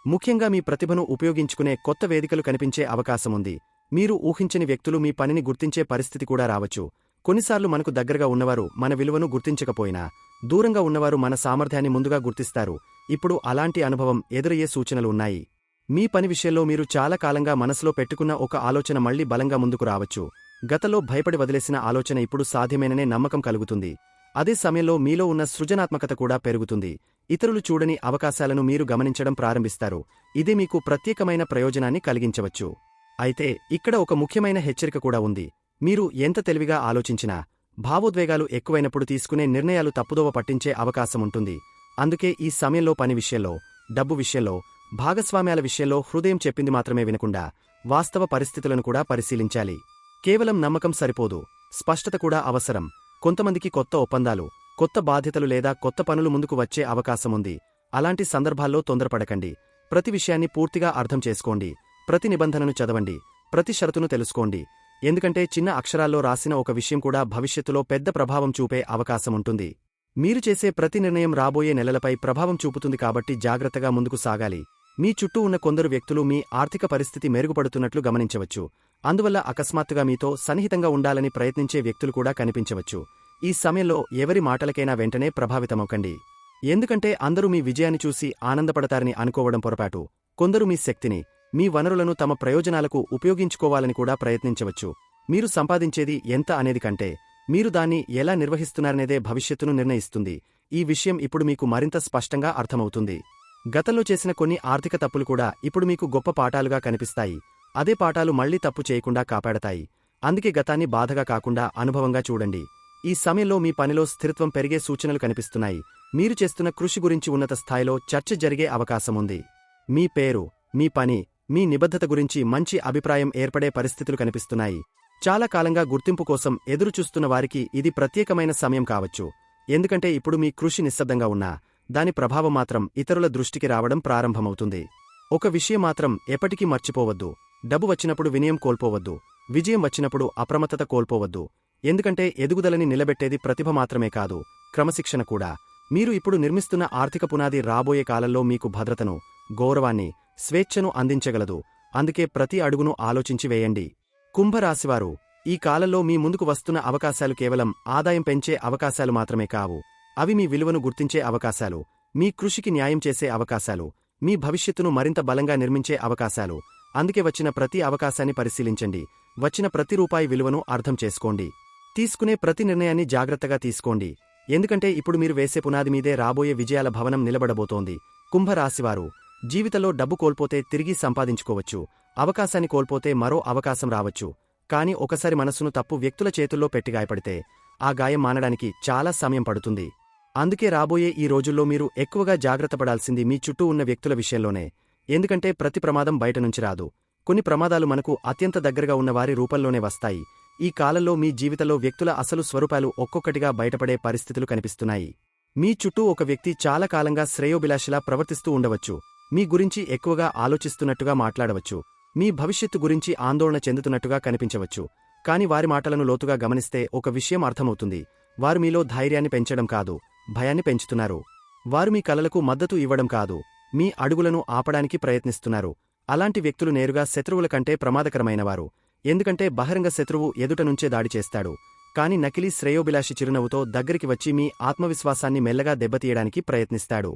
ముఖ్యంగా మీ ప్రతిభను ఉపయోగించుకునే కొత్త వేదికలు కనిపించే అవకాశముంది. మీరు ఊహించని వ్యక్తులు మీ పనిని గుర్తించే పరిస్థితి కూడా రావచ్చు. కొన్నిసార్లు మనకు దగ్గరగా ఉన్నవారు మన విలువను గుర్తించకపోయినా దూరంగా ఉన్నవారు మన సామర్థ్యాన్ని ముందుగా గుర్తిస్తారు. ఇప్పుడు అలాంటి అనుభవం ఎదురయ్యే సూచనలు ఉన్నాయి. మీ పని విషయంలో మీరు చాలా కాలంగా మనసులో పెట్టుకున్న ఒక ఆలోచన మళ్లీ బలంగా ముందుకు రావచ్చు. గతంలో భయపడి వదిలేసిన ఆలోచన ఇప్పుడు సాధ్యమేననే నమ్మకం కలుగుతుంది. అదే సమయంలో మీలో ఉన్న సృజనాత్మకత కూడా పెరుగుతుంది. ఇతరులు చూడని అవకాశాలను మీరు గమనించడం ప్రారంభిస్తారు. ఇదే మీకు ప్రత్యేకమైన ప్రయోజనాన్ని కలిగించవచ్చు. అయితే ఇక్కడ ఒక ముఖ్యమైన హెచ్చరిక కూడా ఉంది. మీరు ఎంత తెలివిగా ఆలోచించినా భావోద్వేగాలు ఎక్కువైనప్పుడు తీసుకునే నిర్ణయాలు తప్పుదోవ పట్టించే అవకాశముంటుంది. అందుకే ఈ సమయంలో పని విషయంలో, డబ్బు విషయంలో, భాగస్వామ్యాల విషయంలో హృదయం చెప్పింది మాత్రమే వినకుండా వాస్తవ పరిస్థితులను కూడా పరిశీలించాలి. కేవలం నమ్మకం సరిపోదు, స్పష్టత కూడా అవసరం. కొంతమందికి కొత్త ఒప్పందాలు, కొత్త బాధ్యతలు లేదా కొత్త పనులు ముందుకు వచ్చే అవకాశముంది. అలాంటి సందర్భాల్లో తొందరపడకండి. ప్రతి విషయాన్ని పూర్తిగా అర్థం చేసుకోండి. ప్రతి నిబంధనను చదవండి, ప్రతి షరతును తెలుసుకోండి. ఎందుకంటే చిన్న అక్షరాల్లో రాసిన ఒక విషయం కూడా భవిష్యత్తులో పెద్ద ప్రభావం చూపే అవకాశముంటుంది. మీరు చేసే ప్రతి నిర్ణయం రాబోయే నెలలపై ప్రభావం చూపుతుంది కాబట్టి జాగ్రత్తగా ముందుకు సాగాలి. మీ చుట్టూ ఉన్న కొందరు వ్యక్తులు మీ ఆర్థిక పరిస్థితి మెరుగుపడుతున్నట్లు గమనించవచ్చు. అందువల్ల అకస్మాత్తుగా మీతో సన్నిహితంగా ఉండాలని ప్రయత్నించే వ్యక్తులు కూడా కనిపించవచ్చు. ఈ సమయంలో ఎవరి మాటలకైనా వెంటనే ప్రభావితమవకండి. ఎందుకంటే అందరూ మీ విజయాన్ని చూసి ఆనందపడతారని అనుకోవడం పొరపాటు. కొందరు మీ శక్తిని, మీ వనరులను తమ ప్రయోజనాలకు ఉపయోగించుకోవాలని కూడా ప్రయత్నించవచ్చు. మీరు సంపాదించేది ఎంత అనేది కంటే మీరు దాన్ని ఎలా నిర్వహిస్తున్నారనేదే భవిష్యత్తును నిర్ణయిస్తుంది. ఈ విషయం ఇప్పుడు మీకు మరింత స్పష్టంగా అర్థమవుతుంది. గతంలో చేసిన కొన్ని ఆర్థిక తప్పులు కూడా ఇప్పుడు మీకు గొప్ప పాఠాలుగా కనిపిస్తాయి. అదే పాఠాలు మళ్లీ తప్పు చేయకుండా కాపాడతాయి. అందుకే గతాన్ని బాధగా కాకుండా అనుభవంగా చూడండి. ఈ సమయంలో మీ పనిలో స్థిరత్వం పెరిగే సూచనలు కనిపిస్తున్నాయి. మీరు చేస్తున్న కృషి గురించి ఉన్నత స్థాయిలో చర్చ జరిగే అవకాశముంది. మీ పేరు, మీ పని, మీ నిబద్ధత గురించి మంచి అభిప్రాయం ఏర్పడే పరిస్థితులు కనిపిస్తున్నాయి. చాలా కాలంగా గుర్తింపు కోసం ఎదురుచూస్తున్న వారికి ఇది ప్రత్యేకమైన సమయం కావచ్చు. ఎందుకంటే ఇప్పుడు మీ కృషి నిశ్శబ్దంగా ఉన్నా దాని ప్రభావం మాత్రం ఇతరుల దృష్టికి రావడం ప్రారంభమవుతుంది. ఒక విషయం మాత్రం ఎప్పటికీ మర్చిపోవద్దు. డబ్బు వచ్చినప్పుడు వినయం కోల్పోవద్దు. విజయం వచ్చినప్పుడు అప్రమత్తత కోల్పోవద్దు. ఎందుకంటే ఎదుగుదలని నిలబెట్టేది ప్రతిభ మాత్రమే కాదు, క్రమశిక్షణ కూడా. మీరు ఇప్పుడు నిర్మిస్తున్న ఆర్థిక పునాది రాబోయే కాలంలో మీకు భద్రతను, గౌరవాన్ని, స్వేచ్ఛను అందించగలదు. అందుకే ప్రతి అడుగును ఆలోచించి వేయండి. కుంభరాశివారు, ఈ కాలంలో మీ ముందుకు వస్తున్న అవకాశాలు కేవలం ఆదాయం పెంచే అవకాశాలు మాత్రమే కావు. అవి మీ విలువను గుర్తించే అవకాశాలు, మీ కృషికి న్యాయం చేసే అవకాశాలు, మీ భవిష్యత్తును మరింత బలంగా నిర్మించే అవకాశాలు. అందుకే వచ్చిన ప్రతి అవకాశాన్ని పరిశీలించండి. వచ్చిన ప్రతి రూపాయి విలువను అర్థం చేసుకోండి. తీసుకునే ప్రతి నిర్ణయాన్ని జాగ్రత్తగా తీసుకోండి. ఎందుకంటే ఇప్పుడు మీరు వేసే పునాది మీదే రాబోయే విజయాల భవనం నిలబడబోతోంది. కుంభరాశివారు, జీవితంలో డబ్బు కోల్పోతే తిరిగి సంపాదించుకోవచ్చు. అవకాశాన్ని కోల్పోతే మరో అవకాశం రావచ్చు. కాని ఒకసారి మనసును తప్పు వ్యక్తుల చేతుల్లో పెట్టి గాయపడితే ఆ గాయం మానడానికి చాలా సమయం పడుతుంది. అందుకే రాబోయే ఈ రోజుల్లో మీరు ఎక్కువగా జాగ్రత్తపడాల్సింది మీ చుట్టూ ఉన్న వ్యక్తుల విషయంలోనే. ఎందుకంటే ప్రతి ప్రమాదం బయటనుంచి రాదు. కొన్ని ప్రమాదాలు మనకు అత్యంత దగ్గరగా ఉన్నవారి రూపంలోనే వస్తాయి. ఈ కాలంలో మీ జీవితంలో వ్యక్తుల అసలు స్వరూపాలు ఒక్కొక్కటిగా బయటపడే పరిస్థితులు కనిపిస్తున్నాయి. మీ చుట్టూ ఒక వ్యక్తి చాలా కాలంగా శ్రేయోభిలాషిలా ప్రవర్తిస్తూ ఉండవచ్చు. మీ గురించి ఎక్కువగా ఆలోచిస్తున్నట్టుగా మాట్లాడవచ్చు. మీ భవిష్యత్తు గురించి ఆందోళన చెందుతున్నట్టుగా కనిపించవచ్చు. కాని వారి మాటలను లోతుగా గమనిస్తే ఒక విషయం అర్థమవుతుంది. వారు మీలో ధైర్యాన్ని పెంచడం కాదు, భయాన్ని పెంచుతున్నారు. వారు మీ కలలకు మద్దతు ఇవ్వడం కాదు, మీ అడుగులను ఆపడానికి ప్రయత్నిస్తున్నారు. అలాంటి వ్యక్తులు నేరుగా శత్రువుల కంటే ప్రమాదకరమైనవారు. ఎందుకంటే బహిరంగ శత్రువు ఎదుటనుంచే దాడి చేస్తాడు. కాని నకిలీ శ్రేయోభిలాషి చిరునవ్వుతో దగ్గరికి వచ్చి మీ ఆత్మవిశ్వాసాన్ని మెల్లగా దెబ్బతీయడానికి ప్రయత్నిస్తాడు.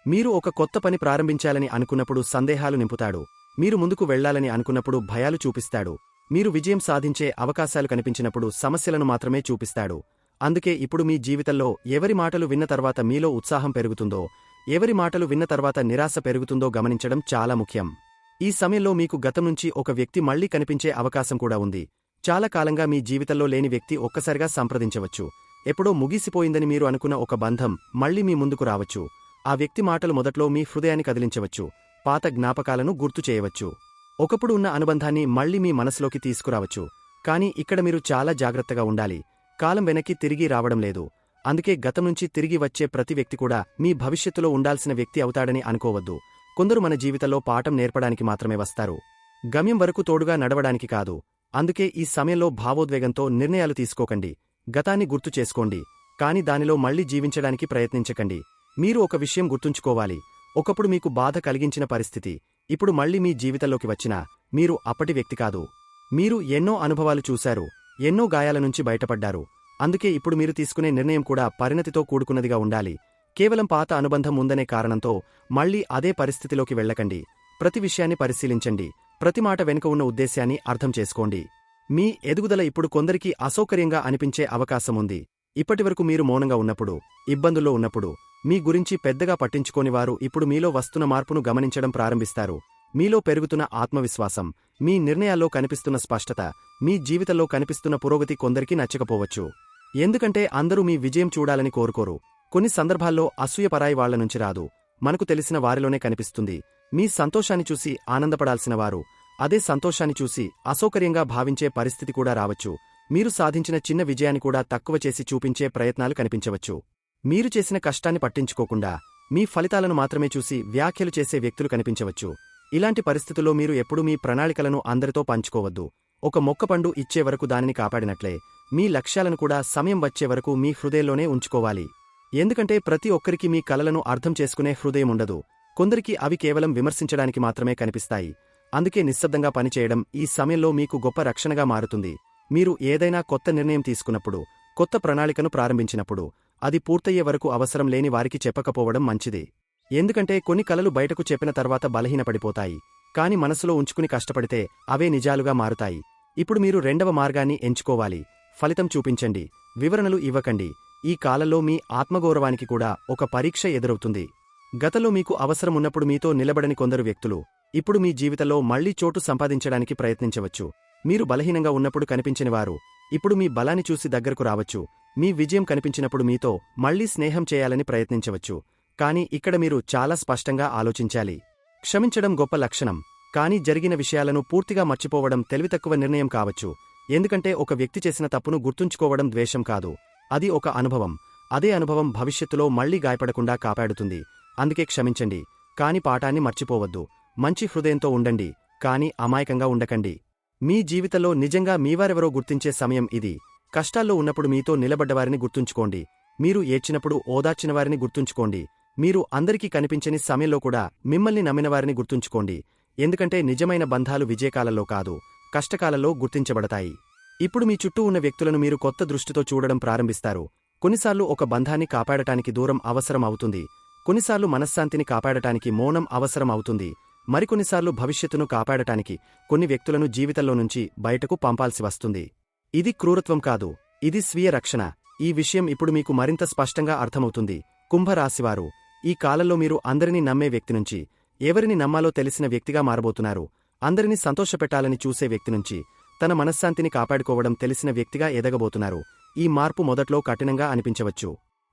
మీరు ఒక కొత్త పని ప్రారంభించాలని అనుకున్నప్పుడు సందేహాలు నింపుతాడు. మీరు ముందుకు వెళ్లాలని అనుకున్నప్పుడు భయాలు చూపిస్తాడు. మీరు విజయం సాధించే అవకాశాలు కనిపించినప్పుడు సమస్యలను మాత్రమే చూపిస్తాడు. అందుకే ఇప్పుడు మీ జీవితంలో ఎవరి మాటలు విన్న తర్వాత మీలో ఉత్సాహం పెరుగుతుందో, ఎవరి మాటలు విన్న తర్వాత నిరాశ పెరుగుతుందో గమనించడం చాలా ముఖ్యం. ఈ సమయంలో మీకు గతం నుంచి ఒక వ్యక్తి మళ్లీ కనిపించే అవకాశం కూడా ఉంది. చాలా కాలంగా మీ జీవితంలో లేని వ్యక్తి ఒక్కసారిగా సంప్రదించవచ్చు. ఎప్పుడో ముగిసిపోయిందని మీరు అనుకున్న ఒక బంధం మళ్లీ మీ ముందుకు రావచ్చు. ఆ వ్యక్తి మాటలు మొదట్లో మీ హృదయాన్ని కదిలించవచ్చు. పాత జ్ఞాపకాలను గుర్తు చేయవచ్చు. ఒకప్పుడు ఉన్న అనుబంధాన్ని మళ్లీ మీ మనసులోకి తీసుకురావచ్చు. కాని ఇక్కడ మీరు చాలా జాగ్రత్తగా ఉండాలి. కాలం వెనక్కి తిరిగి రావడం లేదు. అందుకే గతం నుంచి తిరిగి వచ్చే ప్రతి వ్యక్తి కూడా మీ భవిష్యత్తులో ఉండాల్సిన వ్యక్తి అవుతాడని అనుకోవద్దు. కొందరు మన జీవితంలో పాఠం నేర్పడానికి మాత్రమే వస్తారు, గమ్యం వరకు తోడుగా నడవడానికి కాదు. అందుకే ఈ సమయంలో భావోద్వేగంతో నిర్ణయాలు తీసుకోకండి. గతాన్ని గుర్తు చేసుకోండి, కాని దానిలో మళ్లీ జీవించడానికి ప్రయత్నించకండి. మీరు ఒక విషయం గుర్తుంచుకోవాలి. ఒకప్పుడు మీకు బాధ కలిగించిన పరిస్థితి ఇప్పుడు మళ్లీ మీ జీవితంలోకి వచ్చినా మీరు అప్పటి వ్యక్తి కాదు. మీరు ఎన్నో అనుభవాలు చూశారు, ఎన్నో గాయాల నుంచి బయటపడ్డారు. అందుకే ఇప్పుడు మీరు తీసుకునే నిర్ణయం కూడా పరిణతితో కూడుకున్నదిగా ఉండాలి. కేవలం పాత అనుబంధం ఉందనే కారణంతో మళ్లీ అదే పరిస్థితిలోకి వెళ్లకండి. ప్రతి విషయాన్ని పరిశీలించండి. ప్రతి మాట వెనుక ఉన్న ఉద్దేశ్యాన్ని అర్థం చేసుకోండి. మీ ఎదుగుదల ఇప్పుడు కొందరికి అసౌకర్యంగా అనిపించే అవకాశముంది. ఇప్పటివరకు మీరు మౌనంగా ఉన్నప్పుడు, ఇబ్బందుల్లో ఉన్నప్పుడు, మీ గురించి పెద్దగా పట్టించుకోనివారు ఇప్పుడు మీలో వస్తున్న మార్పును గమనించడం ప్రారంభిస్తారు. మీలో పెరుగుతున్న ఆత్మవిశ్వాసం, మీ నిర్ణయాల్లో కనిపిస్తున్న స్పష్టత, మీ జీవితంలో కనిపిస్తున్న పురోగతి కొందరికి నచ్చకపోవచ్చు. ఎందుకంటే అందరూ మీ విజయం చూడాలని కోరుకోరు. కొన్ని సందర్భాల్లో అసూయ పరాయి వాళ్ల నుంచి రాదు, మనకు తెలిసిన వారిలోనే కనిపిస్తుంది. మీ సంతోషాన్ని చూసి ఆనందపడాల్సిన వారు అదే సంతోషాన్ని చూసి అసౌకర్యంగా భావించే పరిస్థితి కూడా రావచ్చు. మీరు సాధించిన చిన్న విజయాన్ని కూడా తక్కువ చేసి చూపించే ప్రయత్నాలు కనిపించవచ్చు. మీరు చేసిన కష్టాన్ని పట్టించుకోకుండా మీ ఫలితాలను మాత్రమే చూసి వ్యాఖ్యలు చేసే వ్యక్తులు కనిపించవచ్చు. ఇలాంటి పరిస్థితుల్లో మీరు ఎప్పుడూ మీ ప్రణాళికలను అందరితో పంచుకోవద్దు. ఒక మొక్క పండు ఇచ్చే వరకు దానిని కాపాడినట్లే మీ లక్ష్యాలను కూడా సమయం వచ్చే వరకు మీ హృదయంలోనే ఉంచుకోవాలి. ఎందుకంటే ప్రతి ఒక్కరికి మీ కలలను అర్థం చేసుకునే హృదయం ఉండదు. కొందరికి అవి కేవలం విమర్శించడానికి మాత్రమే కనిపిస్తాయి. అందుకే నిశ్శబ్దంగా పనిచేయడం ఈ సమయంలో మీకు గొప్ప రక్షణగా మారుతుంది. మీరు ఏదైనా కొత్త నిర్ణయం తీసుకున్నప్పుడు, కొత్త ప్రణాళికను ప్రారంభించినప్పుడు అది పూర్తయ్యే వరకు అవసరం లేని వారికి చెప్పకపోవడం మంచిది. ఎందుకంటే కొన్ని కలలు బయటకు చెప్పిన తర్వాత బలహీనపడిపోతాయి. కాని మనసులో ఉంచుకుని కష్టపడితే అవే నిజాలుగా మారుతాయి. ఇప్పుడు మీరు రెండవ మార్గాన్ని ఎంచుకోవాలి. ఫలితం చూపించండి, వివరణలు ఇవ్వకండి. ఈ కాలంలో మీ ఆత్మగౌరవానికి కూడా ఒక పరీక్ష ఎదురవుతుంది. గతంలో మీకు అవసరమున్నప్పుడు మీతో నిలబడని కొందరు వ్యక్తులు ఇప్పుడు మీ జీవితంలో మళ్లీ చోటు సంపాదించడానికి ప్రయత్నించవచ్చు. మీరు బలహీనంగా ఉన్నప్పుడు కనిపించనివారు ఇప్పుడు మీ బలాన్ని చూసి దగ్గరకు రావచ్చు. మీ విజయం కనిపించినప్పుడు మీతో మళ్లీ స్నేహం చేయాలని ప్రయత్నించవచ్చు. కాని ఇక్కడ మీరు చాలా స్పష్టంగా ఆలోచించాలి. క్షమించడం గొప్ప లక్షణం, కాని జరిగిన విషయాలను పూర్తిగా మర్చిపోవడం తెలివితక్కువ నిర్ణయం కావచ్చు. ఎందుకంటే ఒక వ్యక్తి చేసిన తప్పును గుర్తుంచుకోవడం ద్వేషం కాదు, అది ఒక అనుభవం. అదే అనుభవం భవిష్యత్తులో మళ్లీ గాయపడకుండా కాపాడుతుంది. అందుకే క్షమించండి, కాని పాఠాన్ని మర్చిపోవద్దు. మంచి హృదయంతో ఉండండి, కాని అమాయకంగా ఉండకండి. మీ జీవితంలో నిజంగా మీవారెవరో గుర్తించే సమయం ఇది. కష్టాల్లో ఉన్నప్పుడు మీతో నిలబడ్డవారిని గుర్తుంచుకోండి. మీరు ఏడ్చినప్పుడు ఓదార్చినవారిని గుర్తుంచుకోండి. మీరు అందరికీ కనిపించని సమయంలో కూడా మిమ్మల్ని నమ్మినవారిని గుర్తుంచుకోండి. ఎందుకంటే నిజమైన బంధాలు విజయకాలంలో కాదు, కష్టకాలంలో గుర్తించబడతాయి. ఇప్పుడు మీ చుట్టూ ఉన్న వ్యక్తులను మీరు కొత్త దృష్టితో చూడడం ప్రారంభిస్తారు. కొన్నిసార్లు ఒక బంధాన్ని కాపాడటానికి దూరం అవసరం అవుతుంది. కొన్నిసార్లు మనశ్శాంతిని కాపాడటానికి మౌనం అవసరం అవుతుంది. మరికొన్నిసార్లు భవిష్యత్తును కాపాడటానికి కొన్ని వ్యక్తులను జీవితంలో నుంచి బయటకు పంపాల్సి వస్తుంది. ఇది క్రూరత్వం కాదు, ఇది స్వీయ రక్షణ. ఈ విషయం ఇప్పుడు మీకు మరింత స్పష్టంగా అర్థమవుతుంది. కుంభరాశివారు, ఈ కాలంలో మీరు అందరినీ నమ్మే వ్యక్తి నుంచి ఎవరిని నమ్మాలో తెలిసిన వ్యక్తిగా మారబోతున్నారు. అందరినీ సంతోషపెట్టాలని చూసే వ్యక్తి నుంచి తన మనశ్శాంతిని కాపాడుకోవడం తెలిసిన వ్యక్తిగా ఎదగబోతున్నారు. ఈ మార్పు మొదట్లో కఠినంగా అనిపించవచ్చు,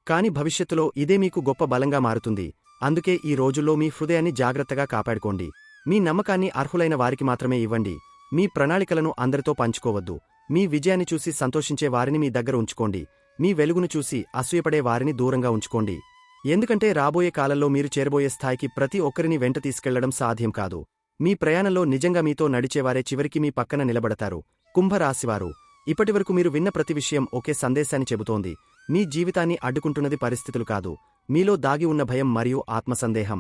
కాని భవిష్యత్తులో ఇదే మీకు గొప్ప బలంగా మారుతుంది. అందుకే ఈ రోజుల్లో మీ హృదయాన్ని జాగ్రత్తగా కాపాడుకోండి. మీ నమ్మకాన్ని అర్హులైన వారికి మాత్రమే ఇవ్వండి. మీ ప్రణాళికలను అందరితో పంచుకోవద్దు. మీ విజయాన్ని చూసి సంతోషించే వారిని మీ దగ్గర ఉంచుకోండి. మీ వెలుగును చూసి అసూయపడే వారిని దూరంగా ఉంచుకోండి. ఎందుకంటే రాబోయే కాలంలో మీరు చేరబోయే స్థాయికి ప్రతి ఒక్కరిని వెంట తీసుకెళ్లడం సాధ్యం కాదు. మీ ప్రయాణంలో నిజంగా మీతో నడిచేవారే చివరికి మీ పక్కన నిలబడతారు. కుంభరాశివారు, ఇప్పటివరకు మీరు విన్న ప్రతి విషయం ఒకే సందేశాన్ని చెబుతోంది. మీ జీవితాన్ని అడ్డుకుంటున్నది పరిస్థితులు కాదు, మీలో దాగి ఉన్న భయం మరియు ఆత్మసందేహం.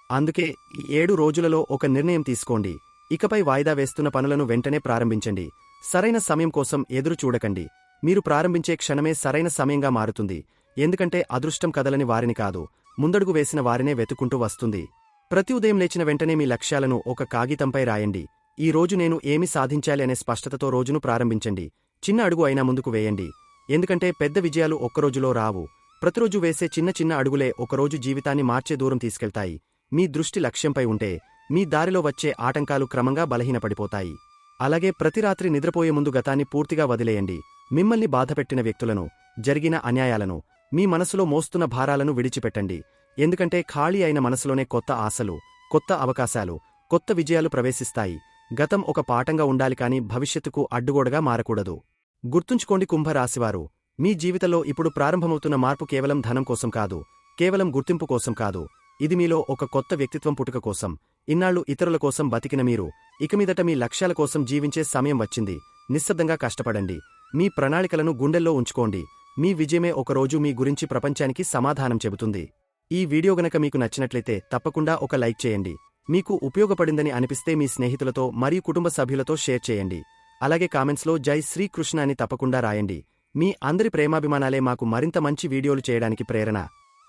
అందుకే ఈ 7 రోజులలో ఒక నిర్ణయం తీసుకోండి. ఇకపై వాయిదా వేస్తున్న పనులను వెంటనే ప్రారంభించండి. సరైన సమయం కోసం ఎదురు చూడకండి. మీరు ప్రారంభించే క్షణమే సరైన సమయంగా మారుతుంది. ఎందుకంటే అదృష్టం కదలని వారిని కాదు, ముందడుగు వేసిన వారినే వెతుక్కుంటూ వస్తుంది. ప్రతి ఉదయం లేచిన వెంటనే మీ లక్ష్యాలను ఒక కాగితంపై రాయండి. ఈ రోజు నేను ఏమి సాధించాలి అనే స్పష్టతతో రోజును ప్రారంభించండి. చిన్న అడుగు అయినా ముందుకు వేయండి. ఎందుకంటే పెద్ద విజయాలు ఒక్కరోజులో రావు. ప్రతిరోజు వేసే చిన్న చిన్న అడుగులే ఒకరోజు జీవితాన్ని మార్చే దూరం తీసుకెళ్తాయి. మీ దృష్టి లక్ష్యంపై ఉంటే మీ దారిలో వచ్చే ఆటంకాలు క్రమంగా బలహీనపడిపోతాయి. అలాగే ప్రతి రాత్రి నిద్రపోయే ముందు గతాన్ని పూర్తిగా వదిలేయండి. మిమ్మల్ని బాధపెట్టిన వ్యక్తులను, జరిగిన అన్యాయాలను, మీ మనసులో మోస్తున్న భారాలను విడిచిపెట్టండి. ఎందుకంటే ఖాళీ అయిన మనసులోనే కొత్త ఆశలు, కొత్త అవకాశాలు, కొత్త విజయాలు ప్రవేశిస్తాయి. గతం ఒక పాఠంగా ఉండాలి కాని భవిష్యత్తుకు అడ్డుగోడగా మారకూడదు. గుర్తుంచుకోండి కుంభరాశివారు, మీ జీవితంలో ఇప్పుడు ప్రారంభమవుతున్న మార్పు కేవలం ధనం కోసం కాదు, కేవలం గుర్తింపు కోసం కాదు. ఇది మీలో ఒక కొత్త వ్యక్తిత్వం పుట్టుక కోసం. ఇన్నాళ్లు ఇతరుల కోసం బతికిన మీరు ఇకమీదట మీ లక్ష్యాల కోసం జీవించే సమయం వచ్చింది. నిశ్శబ్దంగా కష్టపడండి. మీ ప్రణాళికలను గుండెల్లో ఉంచుకోండి. మీ విజయమే ఒకరోజు మీ గురించి ప్రపంచానికి సమాధానం చెబుతుంది. ఈ వీడియో గనక మీకు నచ్చినట్లయితే తప్పకుండా ఒక లైక్ చేయండి. మీకు ఉపయోగపడిందని అనిపిస్తే మీ స్నేహితులతో మరియు కుటుంబ సభ్యులతో షేర్ చేయండి. అలాగే కామెంట్స్లో జై శ్రీకృష్ణ అని తప్పకుండా రాయండి. మీ అందరి ప్రేమాభిమానాలే మాకు మరింత మంచి వీడియోలు చేయడానికి ప్రేరణ.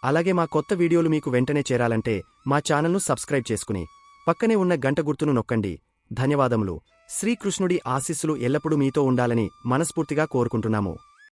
అలాగే మా కొత్త వీడియోలు మీకు వెంటనే చేరాలంటే మా ఛానల్ను సబ్స్క్రైబ్ చేసుకుని పక్కనే ఉన్న గంట గుర్తును నొక్కండి. ధన్యవాదములు. శ్రీకృష్ణుడి ఆశీస్సులు ఎల్లప్పుడూ మీతో ఉండాలని మనస్ఫూర్తిగా కోరుకుంటున్నాము.